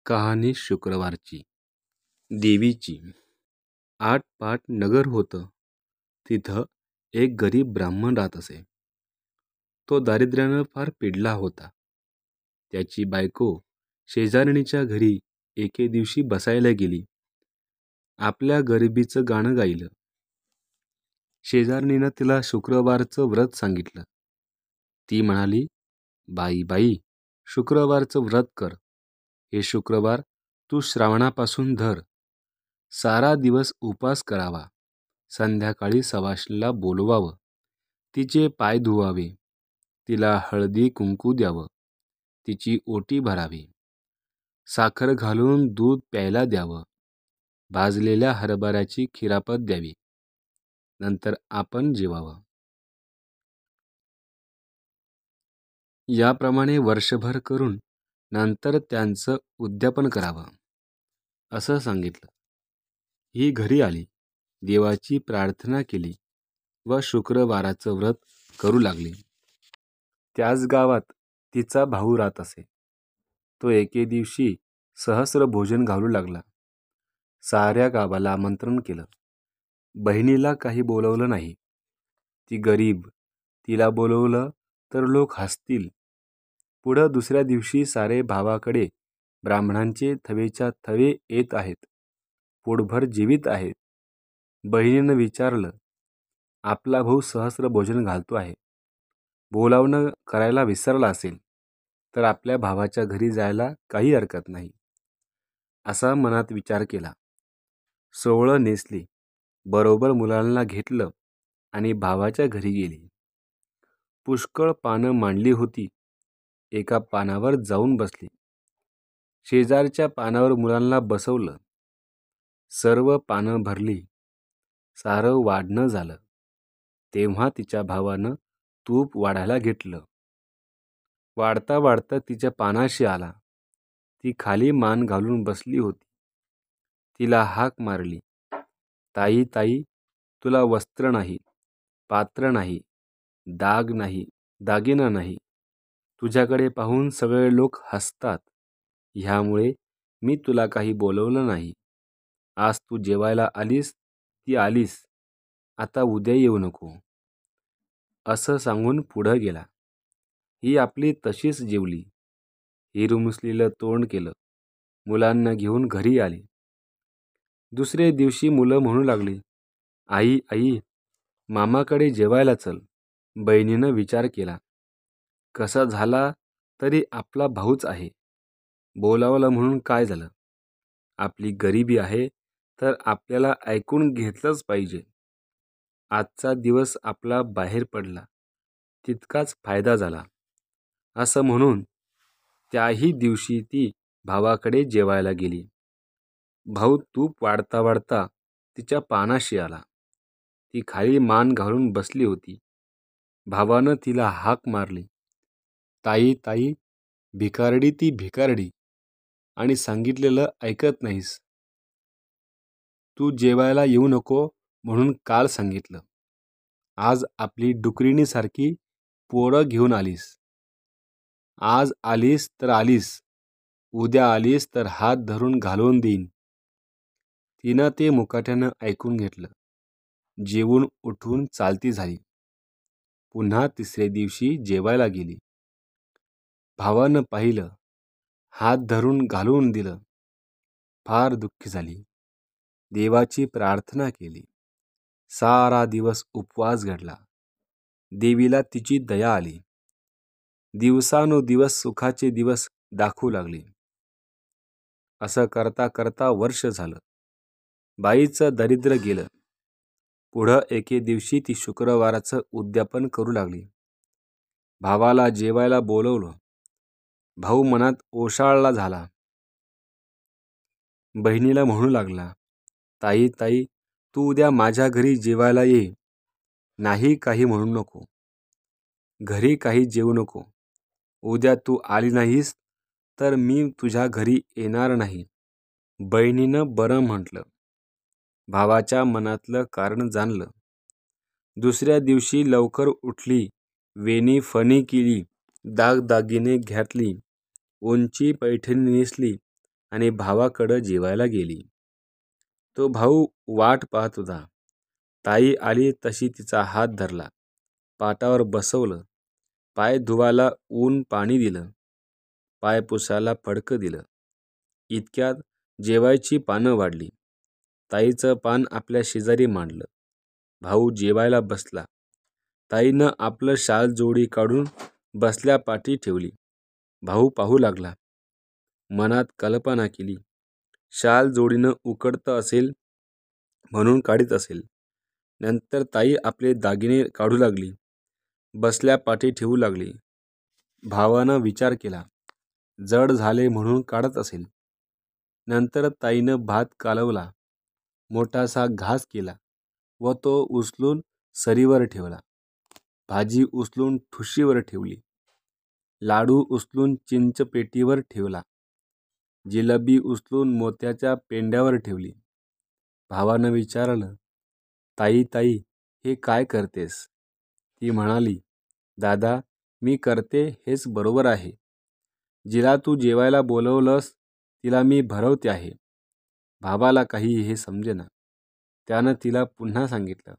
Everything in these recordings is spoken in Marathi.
कहाणी शुक्रवारची. देवीची. आटपाट नगर होतं. तिथं एक गरीब ब्राह्मण राहत असे. तो दारिद्र्यानं फार पिडला होता. त्याची बायको शेजारणीच्या घरी एके दिवशी बसायला गेली. आपल्या गरिबीचं गाणं गायलं. शेजारणीनं तिला शुक्रवारचं व्रत सांगितलं. ती म्हणाली, बाई बाई, शुक्रवारचं व्रत कर. हे शुक्रवार तू श्रावणापासून धर. सारा दिवस उपास करावा. संध्याकाळी सवाष्णीला बोलवावं. तिचे पाय धुवावे. तिला हळदी कुंकू द्यावं. तिची ओटी भरावी. साखर घालून दूध प्यायला द्यावं. भाजलेल्या हरभऱ्याची खिरापत द्यावी. नंतर आपण जेवावं. याप्रमाणे वर्षभर करून नंतर त्यांचं उद्यापन करावं, असं सांगितलं. ही घरी आली, देवाची प्रार्थना केली व शुक्रवाराचं व्रत करू लागली. त्याच गावात तिचा भाऊ राहत असे. तो एके दिवशी सहस्र भोजन घालू लागला. साऱ्या गावाला आमंत्रण केलं. बहिणीला काही बोलवलं नाही. ती गरीब, तिला बोलवलं तर लोक हसतील. पुढं दुसऱ्या दिवशी सारे भावाकडे ब्राह्मणांचे थवेच्या थवे येत आहेत. पोटभर जीवित आहेत. बहिणीनं विचारलं, आपला भाऊ सहस्र भोजन घालतो आहे. बोलावणं करायला विसरला असेल तर आपल्या भावाच्या घरी जायला काही हरकत नाही, असा मनात विचार केला. सोवळं नेसली, बरोबर मुलांना घेतलं आणि भावाच्या घरी गेली. पुष्कळ पानं मांडली होती. एका पानावर जाऊन बसली. शेजारच्या पानावर मुलांना बसवलं. सर्व पानं भरली. सारं वाढणं झालं. तेव्हा तिच्या भावानं तूप वाढायला घेतलं. वाढता वाढता तिच्या पानाशी आला. ती खाली मान घालून बसली होती. तिला हाक मारली, ताई ताई, तुला वस्त्र नाही, पात्र नाही, दाग नाही, दागिना नाही. तुझ्याकडे पाहून सगळे लोक हसतात. ह्यामुळे मी तुला काही बोलवलं नाही. आज तू जेवायला आलीस ती आलीस, आता उद्या येऊ नको, असं सांगून पुढं गेला. ही आपली तशीच जेवली. हिरुमुसलीलं तोंड केलं. मुलांना घेऊन घरी आली. दुसरे दिवशी मुलं म्हणू लागली, आई आई, मामाकडे जेवायला चल. बहिणीनं विचार केला, कसा झाला तरी आपला भाऊच आहे. बोलावलं म्हणून काय झालं. आपली गरिबी आहे तर आपल्याला ऐकून घेतलंच पाहिजे. आजचा दिवस आपला बाहेर पडला, तितकाच फायदा झाला, असं म्हणून त्याही दिवशी ती भावाकडे जेवायला गेली. भाऊ तूप वाढता वाढता तिच्या पानाशी आला. ती खाली मान घालून बसली होती. भावानं तिला हाक मारली, ताई ताई, भिकारडी ती भिकारडी, आणि सांगितलेलं ऐकत नाहीस. तू जेवायला येऊ नको म्हणून काल सांगितलं. आज आपली डुकरीणीसारखी पोरं घेऊन आलीस. आज आलीस तर आलीस, उद्या आलीस तर हात धरून घालवून देईन. तिनं ते मुकाट्यानं ऐकून घेतलं. जेवून उठून चालती झाली. पुन्हा तिसरे दिवशी जेवायला गेली. भावानं पाहिलं, हात धरून घालवून दिलं. फार दुःखी झाली. देवाची प्रार्थना केली. सारा दिवस उपवास घडला. देवीला तिची दया आली. दिवसानुदिवस सुखाचे दिवस दाखवू लागली. असं करता करता वर्ष झालं. बाईचं दरिद्र गेलं. पुढं एके दिवशी ती शुक्रवाराचं उद्यापन करू लागली. भावाला जेवायला बोलवलं. भाऊ मनात ओशाळला झाला. बहिणीला म्हणू लागला, ताई ताई, तू उद्या माझ्या घरी जेवायला ये. नाही काही म्हणू नको. घरी काही जेवू नको. उद्या तू आली नाहीस तर मी तुझ्या घरी येणार नाही. बहिणीनं बरं म्हटलं. भावाच्या मनातलं कारण जाणलं. दुसऱ्या दिवशी लवकर उठली. वेणी फणी केली. दागदागिने घातली. उंची पैठणी नेसली आणि भावाकडं जेवायला गेली. तो भाऊ वाट पाहत होता. ताई आली तशी तिचा हात धरला, पाटावर बसवलं, पाय धुवायला ऊन पाणी दिलं, पाय पुसायला फडकं दिलं. इतक्यात जेवायची पानं वाढली. ताईचं पान आपल्या शेजारी मांडलं. भाऊ जेवायला बसला. ताईनं आपलं शाल जोडी काढून बसल्या पाठी ठेवली. भाऊ पाहू लागला. मनात कल्पना केली, शाल जोडीनं उकडतं असेल म्हणून काढीत असेल. नंतर ताई आपले दागिने काढू लागली, बसल्या पाठी ठेवू लागली. भावानं विचार केला, जड झाले म्हणून काढत असेल. नंतर ताईनं भात कालवला, मोठासा घास केला व तो उचलून सरीवर ठेवला. भाजी उचलून ठुशीवर ठेवली. लाडू उचलून चिंचपेटीवर ठेवला. जिलबी उचलून मोत्याच्या पेंड्यावर ठेवली. भावानं विचारलं, ताई ताई हे काय करतेस? ती म्हणाली, दादा मी करते हेच बरोबर आहे. जिला तू जेवायला बोलवलंस तिला मी भरवते आहे. भावाला काही हे समजेना. त्यानं तिला पुन्हा सांगितलं,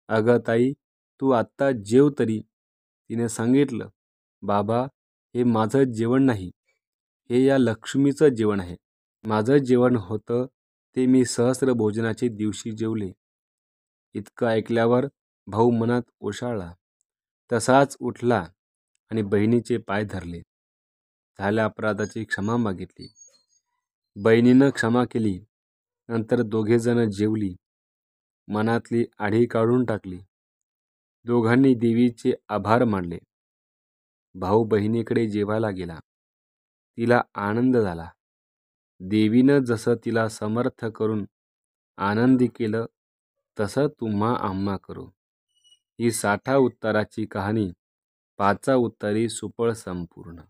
अगं ताई तू आत्ता जेव तरी. तिने सांगितलं, बाबा हे माझं जेवण नाही, हे या लक्ष्मीचं जेवण आहे. माझं जेवण होतं ते मी सहस्र भोजनाच्या दिवशी जेवले. इतकं ऐकल्यावर भाऊ मनात ओशाळला. तसाच उठला आणि बहिणीचे पाय धरले. झाल्या अपराधाची क्षमा मागितली. बहिणीनं क्षमा केली. नंतर दोघेजण जेवली. मनातली आढी काढून टाकली. दोघांनी देवीचे आभार मानले. भाऊ बहिणीकडे जेवायला गेला. तिला आनंद झाला. देवीनं जसं तिला समर्थ करून आनंदी केलं तसं तुम्हा आम्हा करू. ही 60 उत्तराची कहाणी 5 उत्तरी सुपळ संपूर्ण.